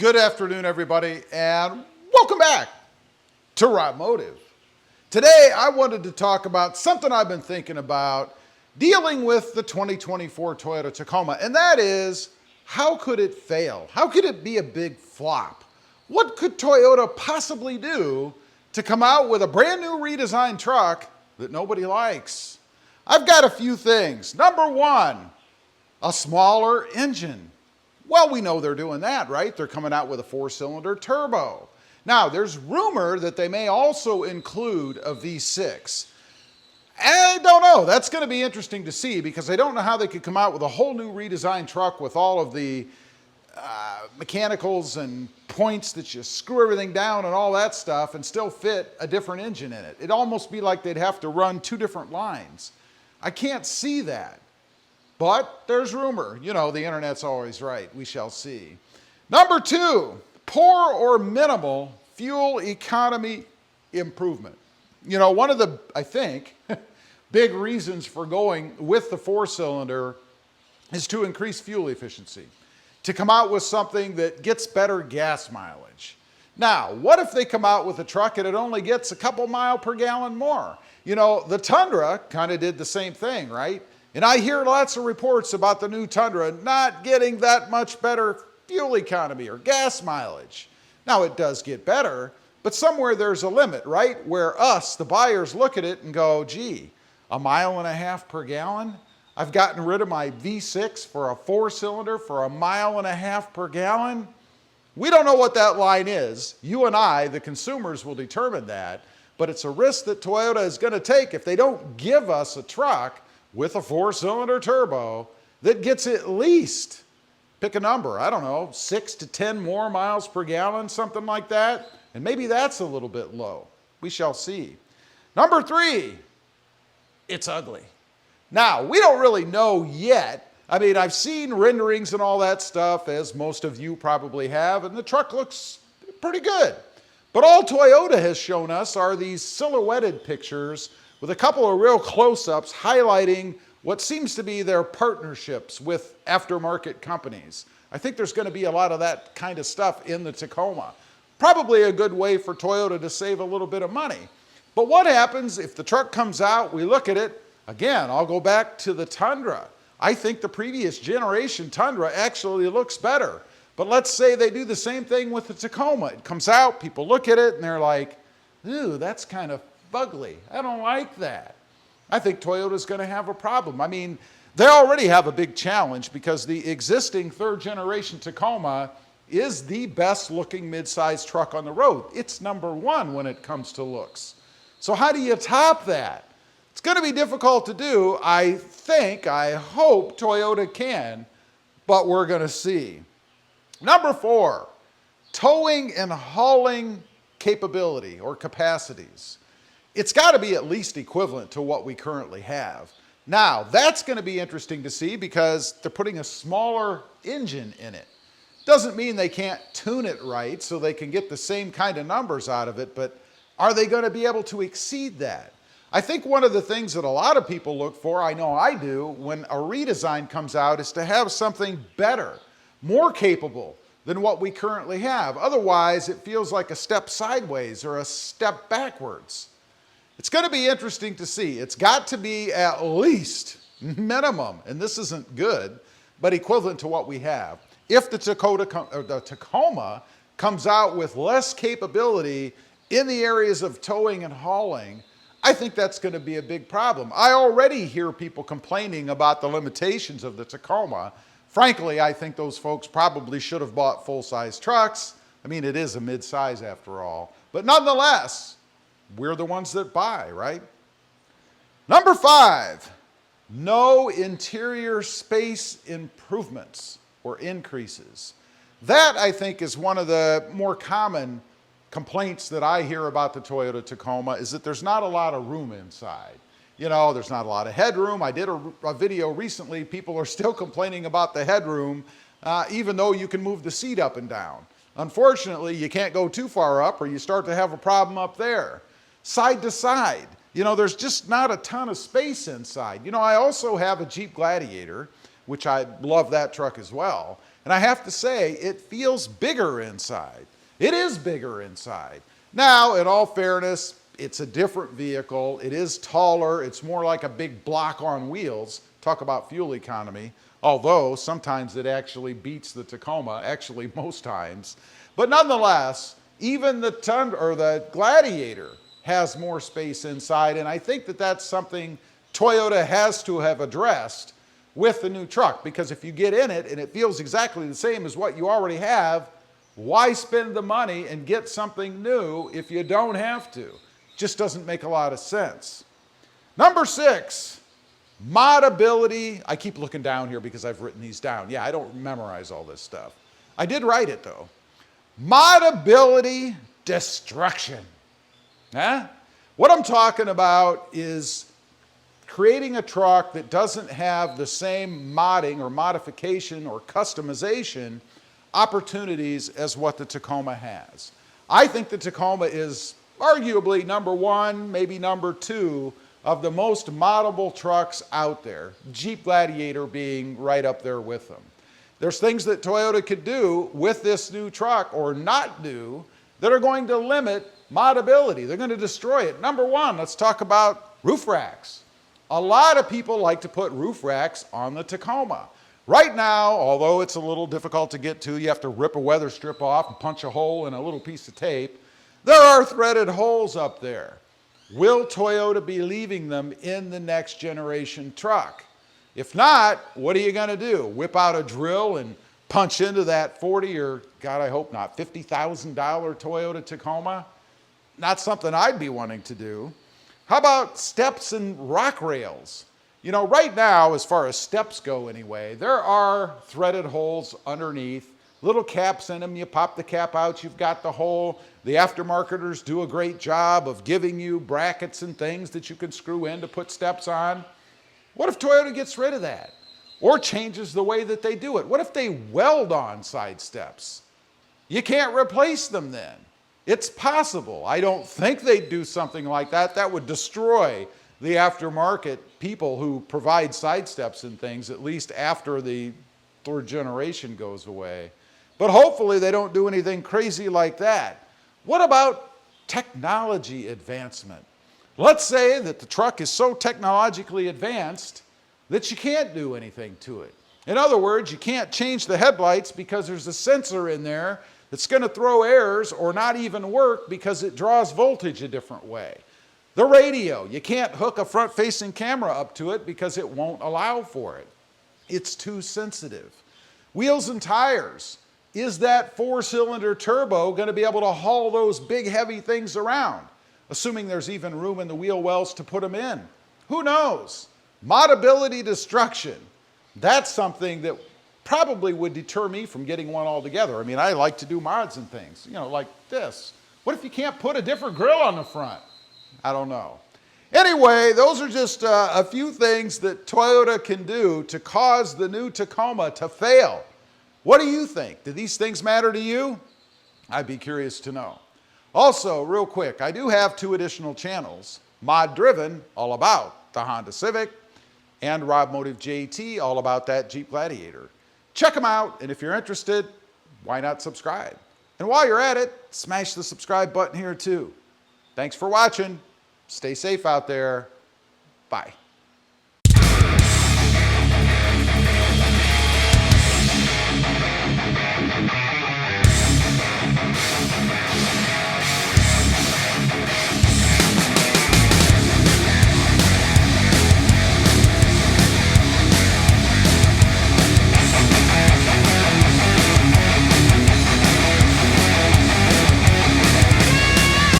Good afternoon, everybody, and welcome back to RobMotive. Today, I wanted to talk about something I've been thinking about dealing with the 2024 Toyota Tacoma, and that is, how could it fail? How could it be a big flop? What could Toyota possibly do to come out with a brand new redesigned truck that nobody likes? I've got a few things. Number one, a smaller engine. Well, we know they're doing that, right? They're coming out with a 4-cylinder turbo. Now, there's rumor that they may also include a V6. I don't know. That's going to be interesting to see because I don't know how they could come out with a whole new redesigned truck with all of the mechanicals and points that you screw everything down and all that stuff and still fit a different engine in it. It'd almost be like they'd have to run two different lines. I can't see that. But there's rumor. You know, the internet's always right. We shall see. Number two, poor or minimal fuel economy improvement. You know, one of the, I think, big reasons for going with the 4-cylinder is to increase fuel efficiency, to come out with something that gets better gas mileage. Now, what if they come out with a truck and it only gets a couple miles per gallon more? You know, the Tundra kind of did the same thing, right? And I hear lots of reports about the new Tundra not getting that much better fuel economy or gas mileage. Now, it does get better, but somewhere there's a limit, right? Where us, the buyers, look at it and go, gee, 1.5 miles per gallon? I've gotten rid of my V6 for a 4-cylinder for 1.5 miles per gallon? We don't know what that line is. You and I, the consumers, will determine that, but it's a risk that Toyota is going to take if they don't give us a truck with a 4-cylinder turbo that gets at least, pick a number, I don't know, 6 to 10 more miles per gallon, something like that. And maybe that's a little bit low. We shall see. Number three, it's ugly. Now, we don't really know yet. I mean, I've seen renderings and all that stuff, as most of you probably have, and the truck looks pretty good. But all Toyota has shown us are these silhouetted pictures with a couple of real close-ups highlighting what seems to be their partnerships with aftermarket companies. I think there's going to be a lot of that kind of stuff in the Tacoma. Probably a good way for Toyota to save a little bit of money. But what happens if the truck comes out, we look at it, again, I'll go back to the Tundra. I think the previous generation Tundra actually looks better. But let's say they do the same thing with the Tacoma. It comes out, people look at it, and they're like, ooh, that's kind of ugly. I don't like that. I think Toyota's going to have a problem. I mean, they already have a big challenge because the existing 3rd-generation Tacoma is the best-looking mid-sized truck on the road. It's number one when it comes to looks. So how do you top that? It's going to be difficult to do. I hope Toyota can, but we're going to see. Number four, towing and hauling capability or capacities. It's got to be at least equivalent to what we currently have. Now, that's going to be interesting to see because they're putting a smaller engine in it. Doesn't mean they can't tune it right so they can get the same kind of numbers out of it, but are they going to be able to exceed that? I think one of the things that a lot of people look for, I know I do, when a redesign comes out is to have something better, more capable than what we currently have. Otherwise, it feels like a step sideways or a step backwards. It's going to be interesting to see. It's got to be at least minimum, and this isn't good, but equivalent to what we have. If the Tacoma comes out with less capability in the areas of towing and hauling, I think that's going to be a big problem. I already hear people complaining about the limitations of the Tacoma. Frankly, I think those folks probably should have bought full-size trucks. I mean, it is a mid-size after all. But nonetheless, we're the ones that buy, right? Number five, no interior space improvements or increases. That, I think, is one of the more common complaints that I hear about the Toyota Tacoma is that there's not a lot of room inside. You know, there's not a lot of headroom. I did a video recently. People are still complaining about the headroom, even though you can move the seat up and down. Unfortunately, you can't go too far up or you start to have a problem up there. Side to side, you know, there's just not a ton of space inside. You know, I also have a Jeep Gladiator, which I love that truck as well. And I have to say, it feels bigger inside. It is bigger inside. Now, in all fairness, it's a different vehicle. It is taller. It's more like a big block on wheels. Talk about fuel economy. Although sometimes it actually beats the Tacoma, actually most times. But nonetheless, even the Gladiator has more space inside, and I think that that's something Toyota has to have addressed with the new truck, because if you get in it and it feels exactly the same as what you already have, why spend the money and get something new if you don't have to? Just doesn't make a lot of sense. Number 6, Modability. I keep looking down here because I've written these down. Yeah, I don't memorize all this stuff. I did write it though. Modability destruction. Huh? What I'm talking about is creating a truck that doesn't have the same modding or modification or customization opportunities as what the Tacoma has. I think the Tacoma is arguably number 1, maybe number 2 of the most moddable trucks out there, Jeep Gladiator being right up there with them. There's things that Toyota could do with this new truck or not do that are going to limit modability. They're going to destroy it. Number 1, let's talk about roof racks. A lot of people like to put roof racks on the Tacoma. Right now, although it's a little difficult to get to, you have to rip a weather strip off and punch a hole in a little piece of tape. There are threaded holes up there. Will Toyota be leaving them in the next generation truck? If not, what are you going to do? Whip out a drill and punch into that $40 or, God, I hope not, $50,000 Toyota Tacoma? Not something I'd be wanting to do. How about steps and rock rails? You know, right now, as far as steps go anyway, there are threaded holes underneath, little caps in them. You pop the cap out, you've got the hole. The aftermarketers do a great job of giving you brackets and things that you can screw in to put steps on. What if Toyota gets rid of that? Or changes the way that they do it? What if they weld on side steps? You can't replace them then. It's possible. I don't think they'd do something like that. That would destroy the aftermarket people who provide side steps and things, at least after the 3rd generation goes away. But hopefully they don't do anything crazy like that. What about technology advancement? Let's say that the truck is so technologically advanced that you can't do anything to it. In other words, you can't change the headlights because there's a sensor in there that's going to throw errors or not even work because it draws voltage a different way. The radio, you can't hook a front-facing camera up to it because it won't allow for it. It's too sensitive. Wheels and tires. Is that 4-cylinder turbo going to be able to haul those big, heavy things around? Assuming there's even room in the wheel wells to put them in. Who knows? Modability destruction. That's something that probably would deter me from getting one altogether. I mean, I like to do mods and things, you know, like this. What if you can't put a different grill on the front? I don't know. Anyway, those are just a few things that Toyota can do to cause the new Tacoma to fail. What do you think? Do these things matter to you? I'd be curious to know. Also, real quick, I do have 2 additional channels. Mod Driven, all about the Honda Civic, and RobMotive JT, all about that Jeep Gladiator. Check them out, and if you're interested, why not subscribe? And while you're at it, smash the subscribe button here too. Thanks for watching. Stay safe out there. Bye.